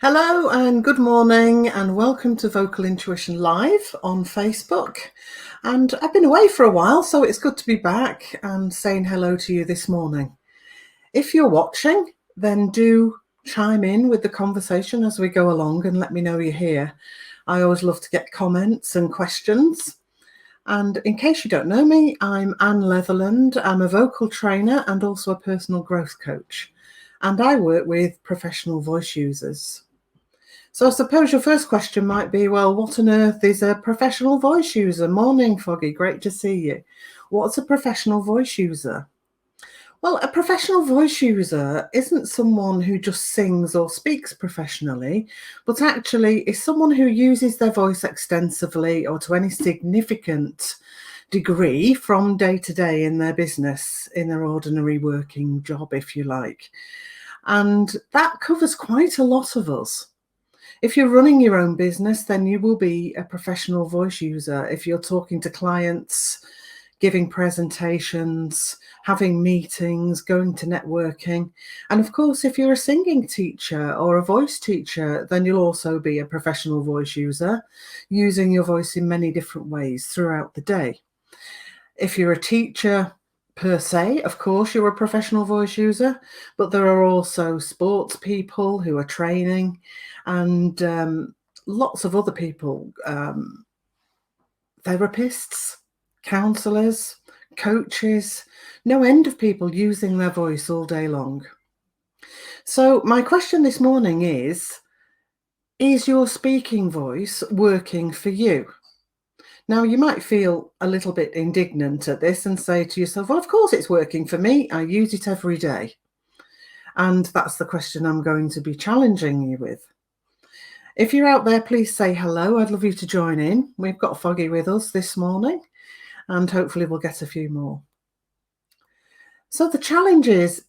Hello and good morning and welcome to Vocal Intuition Live on Facebook. And I've been away for a while, so it's good to be back and saying hello to you this morning. If you're watching, then do chime in with the conversation as we go along and let me know you're here. I always love to get comments and questions. And in case you don't know me, I'm Anne Leatherland. I'm a vocal trainer and also a personal growth coach. And I work with professional voice users. So I suppose your first question might be, well, what on earth is a professional voice user? Morning, Foggy, great to see you. What's a professional voice user? Well, a professional voice user isn't someone who just sings or speaks professionally, but actually is someone who uses their voice extensively or to any significant degree from day to day in their business, in their ordinary working job, if you like. And that covers quite a lot of us. If you're running your own business, then you will be a professional voice user. If you're talking to clients, giving presentations, having meetings, going to networking. And of course, if you're a singing teacher or a voice teacher, then you'll also be a professional voice user, using your voice in many different ways throughout the day. If you're a teacher, per se, of course, you're a professional voice user, but there are also sports people who are training and lots of other people, therapists, counselors, coaches, no end of people using their voice all day long. So my question this morning is your speaking voice working for you? Now, you might feel a little bit indignant at this and say to yourself, well, of course it's working for me. I use it every day. And that's the question I'm going to be challenging you with. If you're out there, please say hello. I'd love you to join in. We've got Foggy with us this morning, and hopefully we'll get a few more. So the challenge is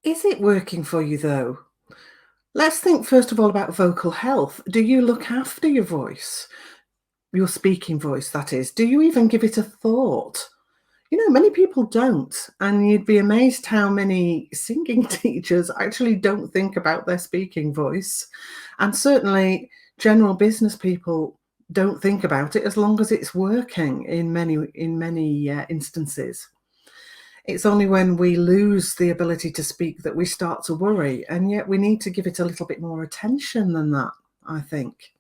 it working for you though? Let's think first of all about vocal health. Do you look after your voice? Your speaking voice, that is. Do you even give it a thought? You know, many people don't, and you'd be amazed how many singing teachers actually don't think about their speaking voice. And certainly general business people don't think about it as long as it's working in many instances. It's only when we lose the ability to speak that we start to worry, and yet we need to give it a little bit more attention than that, I think.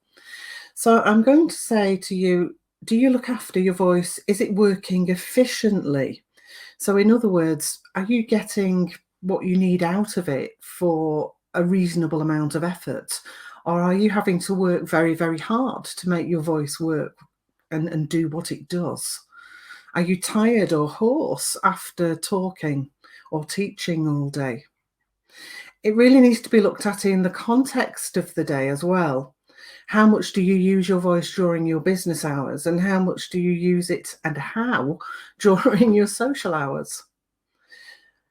So I'm going to say to you, do you look after your voice? Is it working efficiently? So in other words, are you getting what you need out of it for a reasonable amount of effort? Or are you having to work very, very hard to make your voice work and do what it does? Are you tired or hoarse after talking or teaching all day? It really needs to be looked at in the context of the day as well. How much do you use your voice during your business hours, and how much do you use it and how during your social hours?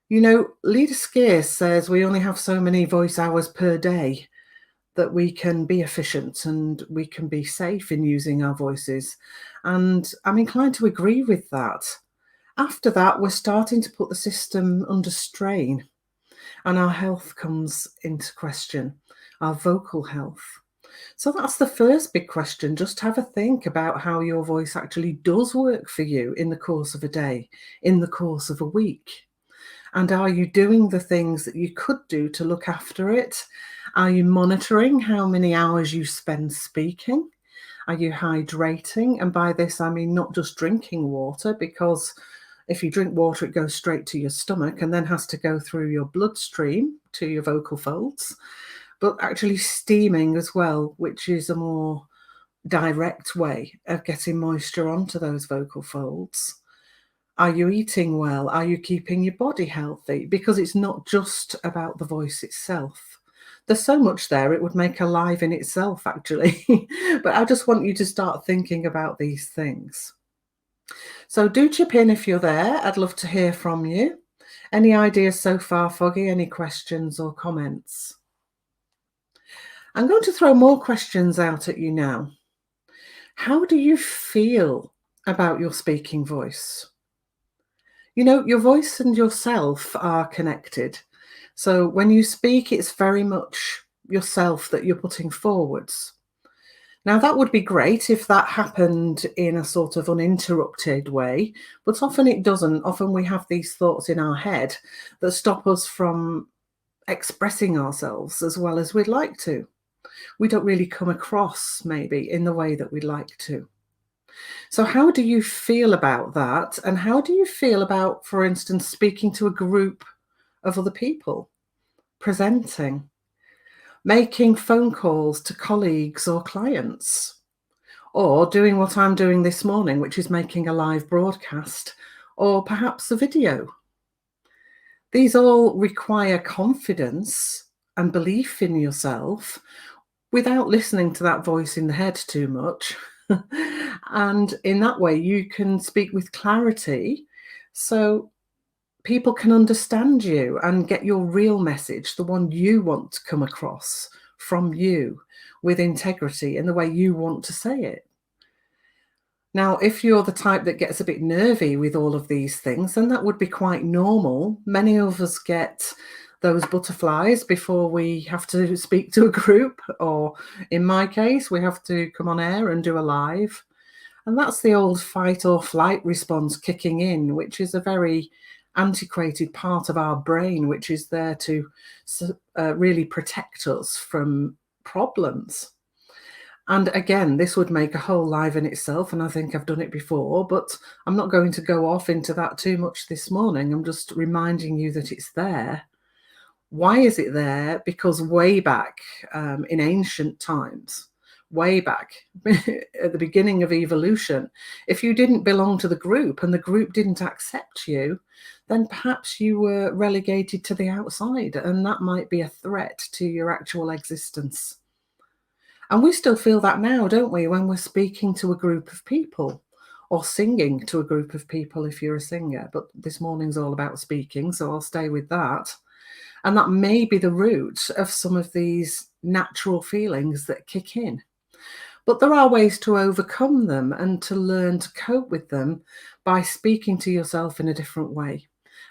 You know, Leader Scarce says we only have so many voice hours per day that we can be efficient and we can be safe in using our voices. And I'm inclined to agree with that. After that, we're starting to put the system under strain and our health comes into question, our vocal health. So that's the first big question. Just have a think about how your voice actually does work for you in the course of a day, in the course of a week. And are you doing the things that you could do to look after it? Are you monitoring how many hours you spend speaking? Are you hydrating? And by this, I mean not just drinking water, because if you drink water, it goes straight to your stomach and then has to go through your bloodstream to your vocal folds. But actually steaming as well, which is a more direct way of getting moisture onto those vocal folds. Are you eating well? Are you keeping your body healthy? Because it's not just about the voice itself. There's so much there, it would make a live in itself, actually. But I just want you to start thinking about these things. So do chip in if you're there. I'd love to hear from you. Any ideas so far, Foggy? Any questions or comments? I'm going to throw more questions out at you now. How do you feel about your speaking voice? You know, your voice and yourself are connected. So when you speak, it's very much yourself that you're putting forwards. Now, that would be great if that happened in a sort of uninterrupted way, but often it doesn't. Often we have these thoughts in our head that stop us from expressing ourselves as well as we'd like to. We don't really come across, maybe, in the way that we'd like to. So, how do you feel about that? And how do you feel about, for instance, speaking to a group of other people, presenting, making phone calls to colleagues or clients, or doing what I'm doing this morning, which is making a live broadcast or perhaps a video? These all require confidence and belief in yourself without listening to that voice in the head too much. And in that way, you can speak with clarity so people can understand you and get your real message, the one you want to come across from you with integrity in the way you want to say it. Now, if you're the type that gets a bit nervy with all of these things, then that would be quite normal. Many of us get those butterflies before we have to speak to a group, or in my case, we have to come on air and do a live. And that's the old fight or flight response kicking in, which is a very antiquated part of our brain, which is there to really protect us from problems. And again, this would make a whole live in itself, and I think I've done it before, but I'm not going to go off into that too much this morning. I'm just reminding you that it's there. Why is it there? Because way back in ancient times, way back at the beginning of evolution, if you didn't belong to the group and the group didn't accept you, then perhaps you were relegated to the outside, and that might be a threat to your actual existence. And we still feel that now, don't we, when we're speaking to a group of people or singing to a group of people if you're a singer. But this morning's all about speaking, so I'll stay with that. And that may be the root of some of these natural feelings that kick in. But there are ways to overcome them and to learn to cope with them by speaking to yourself in a different way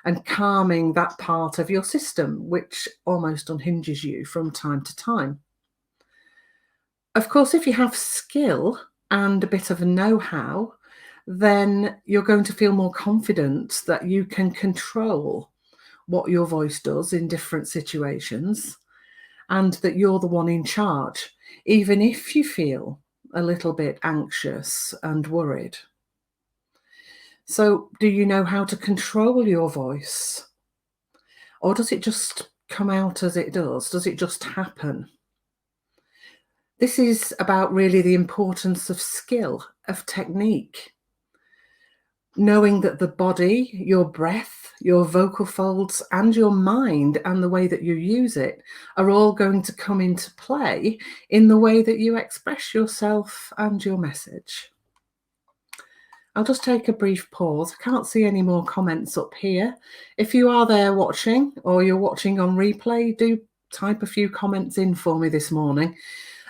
and calming that part of your system, which almost unhinges you from time to time. Of course, if you have skill and a bit of a know-how, then you're going to feel more confident that you can control what your voice does in different situations and that you're the one in charge, even if you feel a little bit anxious and worried. So, do you know how to control your voice? Or does it just come out as it does? Does it just happen? This is about really the importance of skill, of technique. Knowing that the body, your breath, your vocal folds, and your mind and the way that you use it are all going to come into play in the way that you express yourself and your message. I'll just take a brief pause. I can't see any more comments up here. If you are there watching or you're watching on replay, do type a few comments in for me this morning.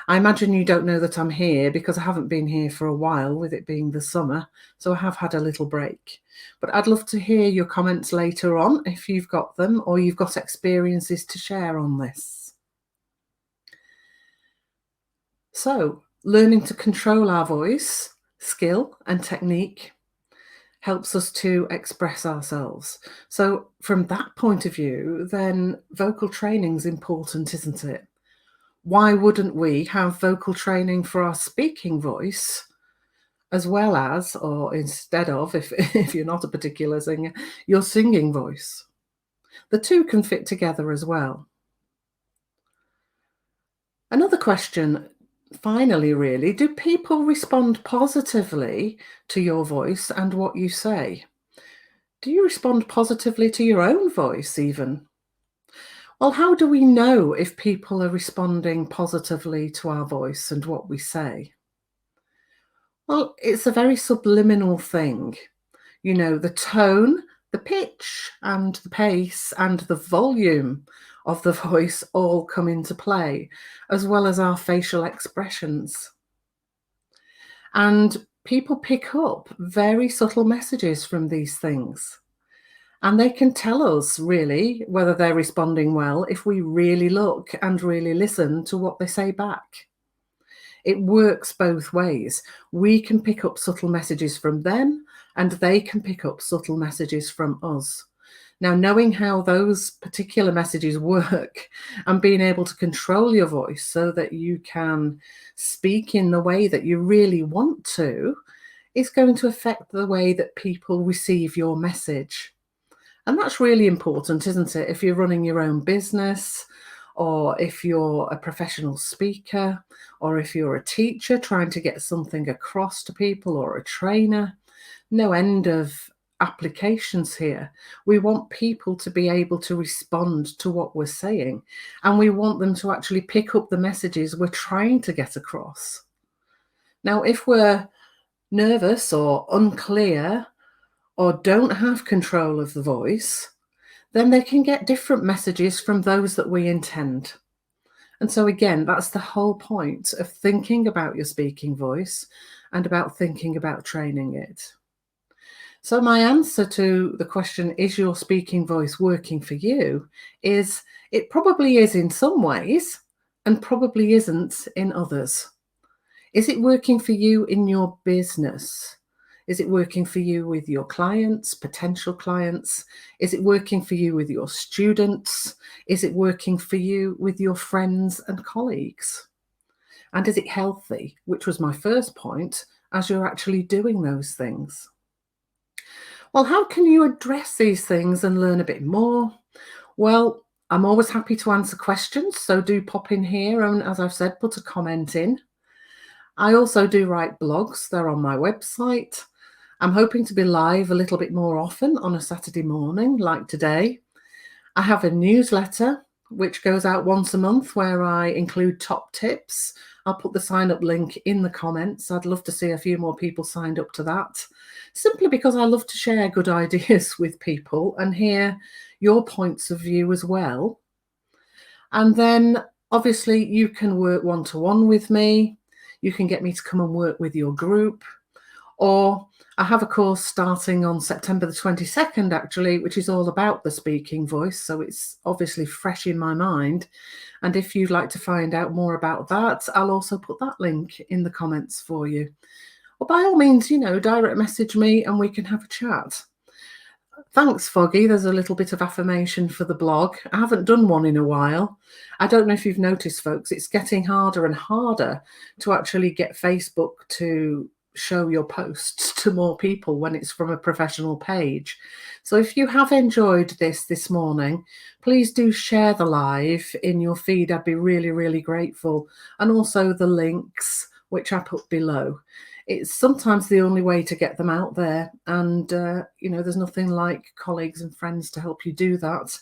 I imagine you don't know that I'm here because I haven't been here for a while, with it being the summer, so I have had a little break. But I'd love to hear your comments later on if you've got them or you've got experiences to share on this. So, learning to control our voice, skill and technique helps us to express ourselves. So, from that point of view, then vocal training is important, isn't it? Why wouldn't we have vocal training for our speaking voice as well as, or instead of, if you're not a particular singer, your singing voice? The two can fit together as well. Another question, finally, really, do people respond positively to your voice and what you say? Do you respond positively to your own voice even? Well, how do we know if people are responding positively to our voice and what we say? Well, it's a very subliminal thing. You know, the tone, the pitch, and the pace, and the volume of the voice all come into play, as well as our facial expressions. And people pick up very subtle messages from these things. And they can tell us really whether they're responding well if we really look and really listen to what they say back. It works both ways. We can pick up subtle messages from them, and they can pick up subtle messages from us. Now, knowing how those particular messages work and being able to control your voice so that you can speak in the way that you really want to is going to affect the way that people receive your message. And that's really important, isn't it? If you're running your own business, or if you're a professional speaker, or if you're a teacher trying to get something across to people, or a trainer, no end of applications here. We want people to be able to respond to what we're saying, and we want them to actually pick up the messages we're trying to get across. Now, if we're nervous or unclear or don't have control of the voice, then they can get different messages from those that we intend. And so, again, that's the whole point of thinking about your speaking voice and about thinking about training it. So, my answer to the question, is your speaking voice working for you, is it probably is in some ways and probably isn't in others. Is it working for you in your business? Is it working for you with your clients, potential clients? Is it working for you with your students? Is it working for you with your friends and colleagues? And is it healthy, which was my first point, as you're actually doing those things? Well, how can you address these things and learn a bit more? Well, I'm always happy to answer questions, so do pop in here and, as I've said, put a comment in. I also do write blogs, they're on my website. I'm hoping to be live a little bit more often on a Saturday morning, like today. I have a newsletter which goes out once a month where I include top tips. I'll put the sign up link in the comments. I'd love to see a few more people signed up to that, simply because I love to share good ideas with people and hear your points of view as well. And then obviously you can work one-to-one with me. You can get me to come and work with your group, or I have a course starting on September the 22nd, actually, which is all about the speaking voice. So it's obviously fresh in my mind. And if you'd like to find out more about that, I'll also put that link in the comments for you. Or by all means, direct message me and we can have a chat. Thanks, Foggy. There's a little bit of affirmation for the blog. I haven't done one in a while. I don't know if you've noticed, folks, it's getting harder and harder to actually get Facebook to show your posts to more people when it's from a professional page. So if you have enjoyed this morning, please do share the live in your feed. I'd be really, really grateful. And also the links, which I put below. It's sometimes the only way to get them out there. And, there's nothing like colleagues and friends to help you do that.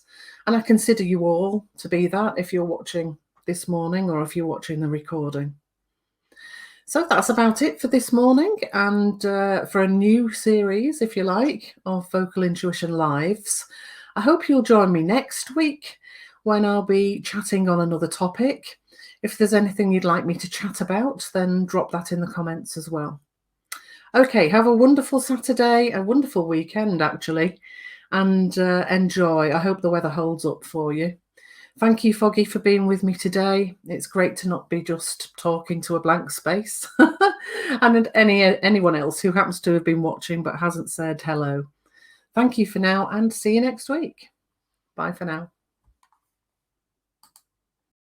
And I consider you all to be that if you're watching this morning or if you're watching the recording. So that's about it for this morning, and for a new series, if you like, of Vocal Intuition Lives. I hope you'll join me next week when I'll be chatting on another topic. If there's anything you'd like me to chat about, then drop that in the comments as well. Okay, have a wonderful Saturday, a wonderful weekend, actually, and enjoy. I hope the weather holds up for you. Thank you, Foggy, for being with me today. It's great to not be just talking to a blank space. And anyone else who happens to have been watching but hasn't said hello. Thank you for now, and see you next week. Bye for now.